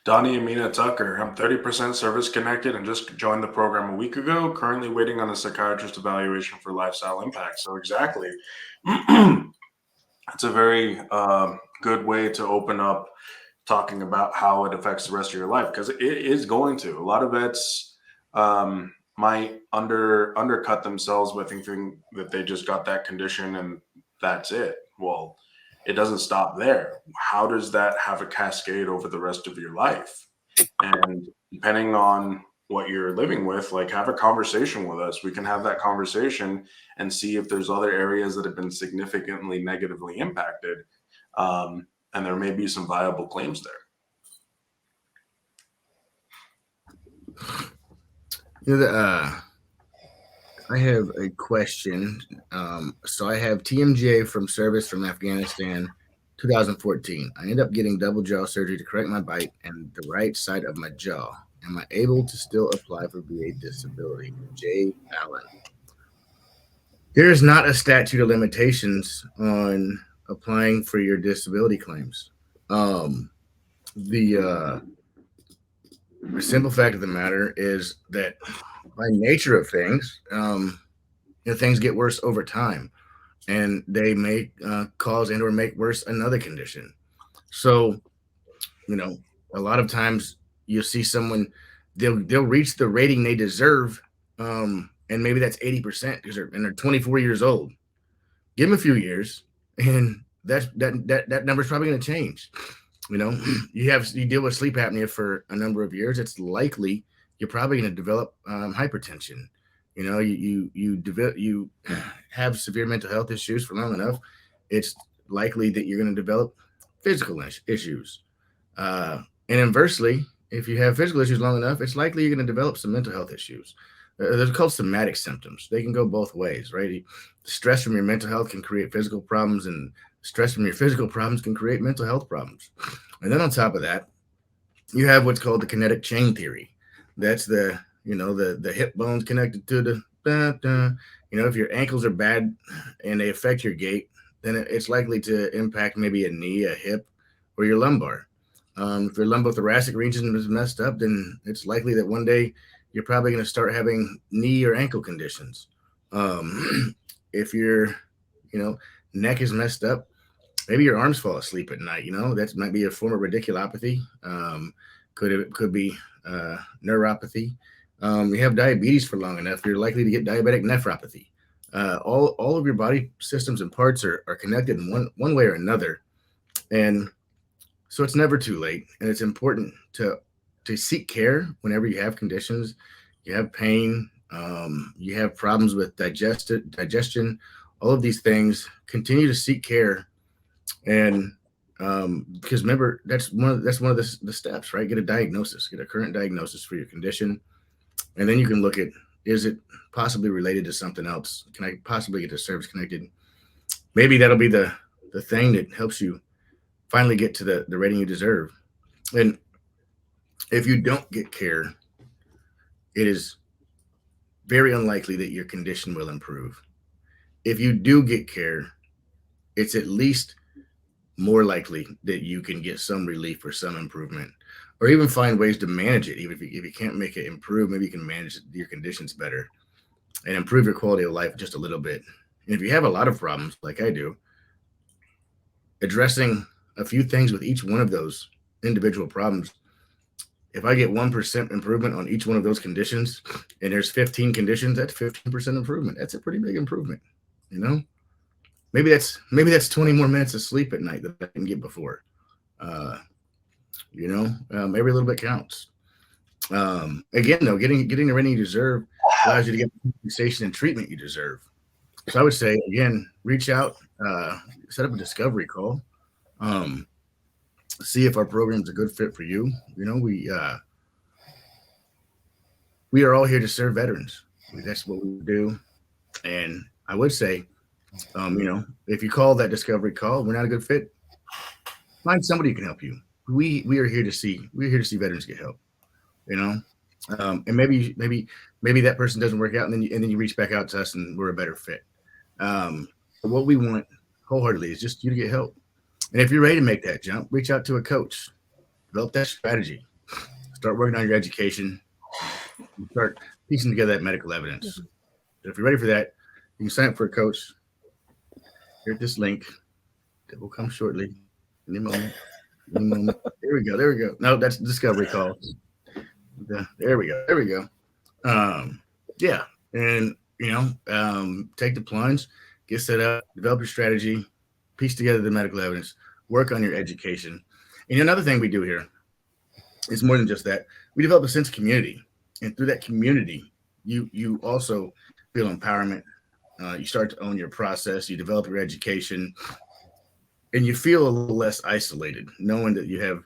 Donnie Amina Tucker, I'm 30% service connected and just joined the program a week ago. Currently waiting on a psychiatrist evaluation for lifestyle impact. So exactly. It's a very good way to open up talking about how it affects the rest of your life, because it is going to. A lot of vets might undercut themselves by thinking that they just got that condition and that's it. Well, it doesn't stop there. How does that have a cascade over the rest of your life? And depending on what you're living with, like, have a conversation with us. We can have that conversation and see if there's other areas that have been significantly negatively impacted. And there may be some viable claims there. I have a question. So I have TMJ from service from Afghanistan, 2014. I ended up getting double jaw surgery to correct my bite and the right side of my jaw. Am I able to still apply for VA disability? Jay Allen. There is not a statute of limitations on applying for your disability claims. The simple fact of the matter is that by nature of things, things get worse over time, and they may cause and or make worse another condition. So, a lot of times you'll see someone, they'll reach the rating they deserve, and maybe that's 80% because they're 24 years old. Give them a few years, and that number's probably going to change. You deal with sleep apnea for a number of years, it's likely you're probably going to develop hypertension. you have severe mental health issues for long enough, it's likely that you're going to develop physical issues. And inversely, if you have physical issues long enough, it's likely you're going to develop some mental health issues. They're called somatic symptoms. They can go both ways, right? Stress from your mental health can create physical problems, and stress from your physical problems can create mental health problems. And then on top of that, you have what's called the kinetic chain theory. That's the hip bones connected to the if your ankles are bad and they affect your gait, then it's likely to impact maybe a knee, a hip, or your lumbar. If your lumbothoracic region is messed up, then it's likely that one day you're probably going to start having knee or ankle conditions. If your neck is messed up, maybe your arms fall asleep at night. That might be a form of radiculopathy. Could be neuropathy. You have diabetes for long enough, you're likely to get diabetic nephropathy. All of your body systems and parts are connected in one way or another, and so it's never too late. And it's important to seek care whenever you have conditions, you have pain, you have problems with digestion, all of these things. Continue to seek care, and because remember, that's one of the steps, right? Get a current diagnosis for your condition, and then you can look at, is it possibly related to something else? Can I possibly get the service connected? Maybe that'll be the thing that helps you finally get to the rating you deserve. And if you don't get care, it is very unlikely that your condition will improve. If you do get care, it's at least more likely that you can get some relief or some improvement, or even find ways to manage it. Even if you can't make it improve, maybe you can manage your conditions better and improve your quality of life just a little bit. And if you have a lot of problems, like I do, addressing a few things with each one of those individual problems, if I get 1% improvement on each one of those conditions, and there's 15 conditions, that's 15% improvement. That's a pretty big improvement. Maybe that's 20 more minutes of sleep at night that I didn't get before. Every little bit counts. Again, though, getting the rating you deserve allows you to get the compensation and treatment you deserve. So I would say, again, reach out, set up a discovery call, see if our program's a good fit for you. We are all here to serve veterans. That's what we do. And I would say, if you call that discovery call, we're not a good fit, find somebody who can help you. We are here to see veterans get help. And maybe that person doesn't work out, and then you reach back out to us, and we're a better fit. But what we want wholeheartedly is just you to get help. And if you're ready to make that jump, reach out to a coach, develop that strategy, start working on your education, start piecing together that medical evidence. So if you're ready for that, you can sign up for a coach. Here at this link that will come shortly. Any moment. There we go. No, that's discovery call. There we go. Yeah. And, take the plunge, get set up, develop your strategy, piece together the medical evidence, work on your education. And another thing we do here is more than just that. We develop a sense of community. And through that community, you also feel empowerment. You start to own your process. You develop your education. And you feel a little less isolated, knowing that you have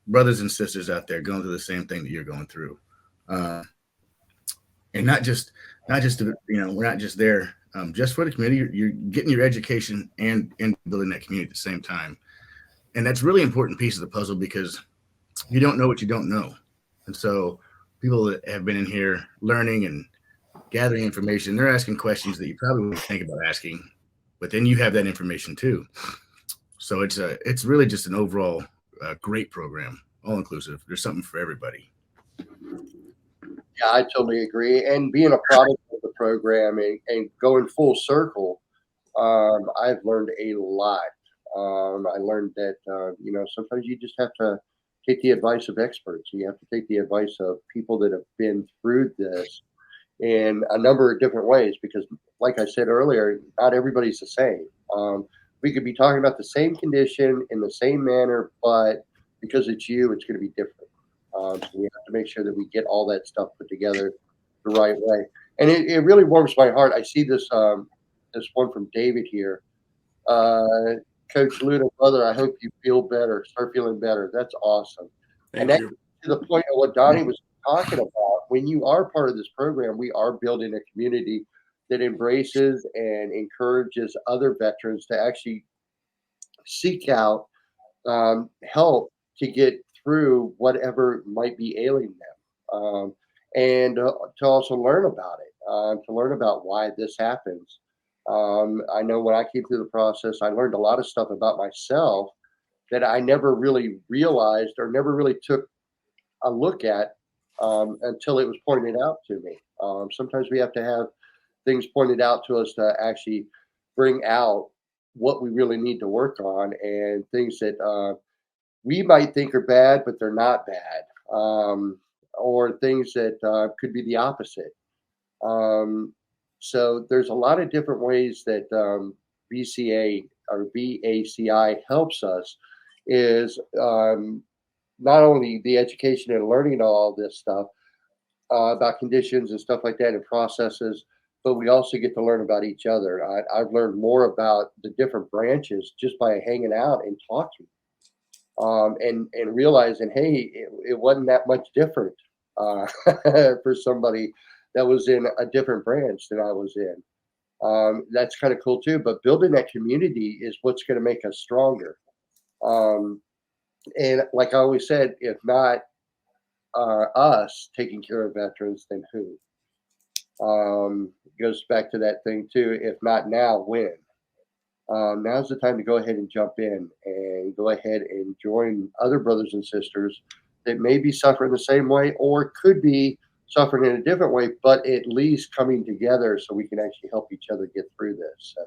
brothers and sisters out there going through the same thing that you're going through. And not just we're not just there just for the community. You're getting your education and building that community at the same time. And that's really important piece of the puzzle, because you don't know what you don't know. And so people that have been in here learning and gathering information, they're asking questions that you probably wouldn't think about asking, but then you have that information too. So it's really just an overall great program, all inclusive. There's something for everybody. Yeah, I totally agree. And being a product of the program and going full circle, I've learned a lot. I learned that, sometimes you just have to take the advice of experts. You have to take the advice of people that have been through this in a number of different ways, because like I said earlier, not everybody's the same. We could be talking about the same condition in the same manner, but because it's you, it's going to be different. So we have to make sure that we get all that stuff put together the right way. and it really warms my heart. I see this this one from David here. Uh, Coach Luna, brother, I hope you feel better. Start feeling better. That's awesome. And Thank that you. to the point of what Donnie was talking about. When you are part of this program, we are building a community that embraces and encourages other veterans to actually seek out help to get through whatever might be ailing them, and to also learn about it, to learn about why this happens. I know when I came through the process, I learned a lot of stuff about myself that I never really realized or never really took a look at until it was pointed out to me. Sometimes we have to have things pointed out to us to actually bring out what we really need to work on and things that we might think are bad, but they're not bad, or things that could be the opposite. Um, so there's a lot of different ways that BCA or BACI helps us is not only the education and learning all this stuff about conditions and stuff like that and processes, but we also get to learn about each other. I've learned more about the different branches just by hanging out and talking, and realizing, hey, it wasn't that much different uh, for somebody that was in a different branch than I was in. That's kind of cool too. But building that community is what's going to make us stronger. Um, and like I always said, if not us taking care of veterans, then who? It goes back to that thing too. If not now, when? Now's the time to go ahead and jump in and go ahead and join other brothers and sisters that may be suffering the same way or could be suffering in a different way, but at least coming together so we can actually help each other get through this. So.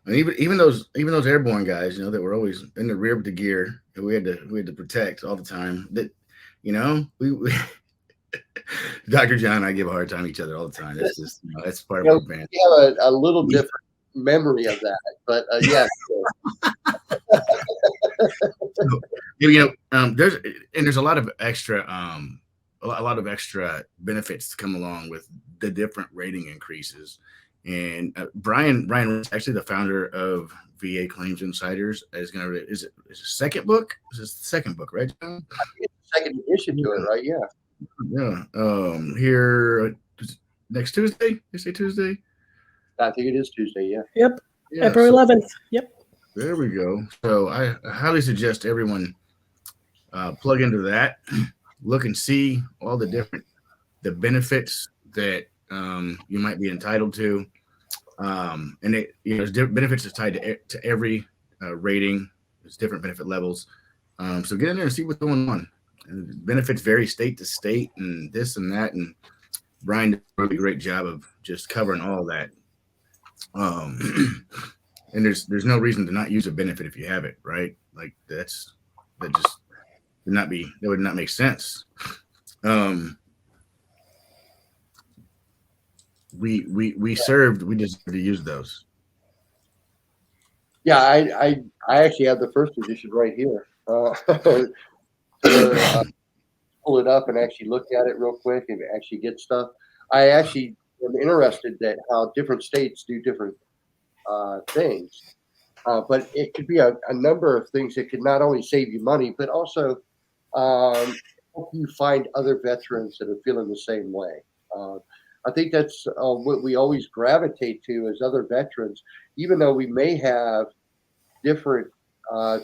And even those airborne guys, that were always in the rear of the gear, and we had to protect all the time. That we Dr. John and I give a hard time to each other all the time. That's just that's part of our band. We have a little different memory of that, but yeah. There's a lot of extra a lot of extra benefits to come along with the different rating increases. And Brian is actually the founder of VA Claims Insiders. Is it his second book? This is the second book, right, John? It's the second edition to it, right? Yeah. Yeah. Here next Tuesday. You say Tuesday? I think it is Tuesday. Yeah. Yep. Yeah, April 11th. Yep. There we go. So I highly suggest everyone plug into that, look and see all the benefits that you might be entitled to, and there's different benefits that's tied to every rating. There's different benefit levels. So get in there and see what's going on. And benefits vary state to state and this and that. And Brian did a really great job of just covering all that. And there's no reason to not use a benefit if you have it, right? Like that would not make sense. We served, we deserve to use those. Yeah, I actually have the first edition right here. Pull it up and actually look at it real quick and actually get stuff. I actually am interested that how different states do different things, but it could be a number of things that could not only save you money, but also help you find other veterans that are feeling the same way. I think that's what we always gravitate to as other veterans, even though we may have different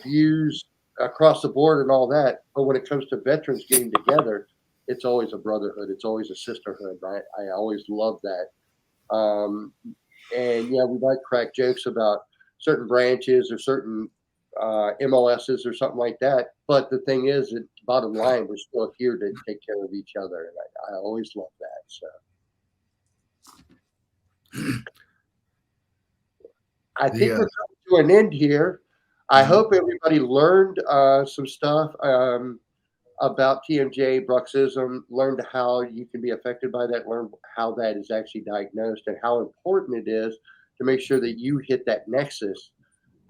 views across the board and all that. But when it comes to veterans getting together, it's always a brotherhood. It's always a sisterhood. Right? I always love that. And yeah, we might crack jokes about certain branches or certain MLSs or something like that. But the thing is, that bottom line, we're still here to take care of each other. And I always love that. So I think we're coming to an end here. I hope everybody learned some stuff about TMJ, bruxism, learned how you can be affected by that, learned how that is actually diagnosed, and how important it is to make sure that you hit that nexus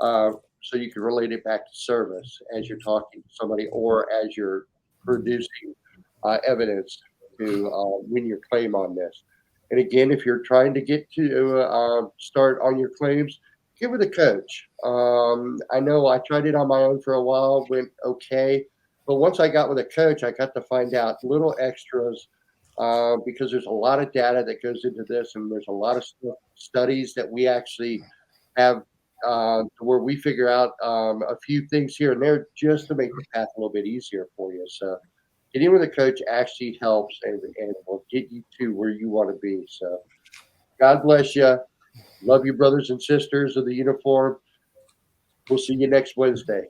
so you can relate it back to service as you're talking to somebody or as you're producing evidence to win your claim on this. And again, if you're trying to get to start on your claims, get with a coach. I know I tried it on my own for a while, went okay. But once I got with a coach, I got to find out little extras because there's a lot of data that goes into this, and there's a lot of studies that we actually have where we figure out a few things here and there just to make the path a little bit easier for you. So getting with a coach actually helps and will get you to where you want to be. So God bless you. Love you, brothers and sisters of the uniform. We'll see you next Wednesday.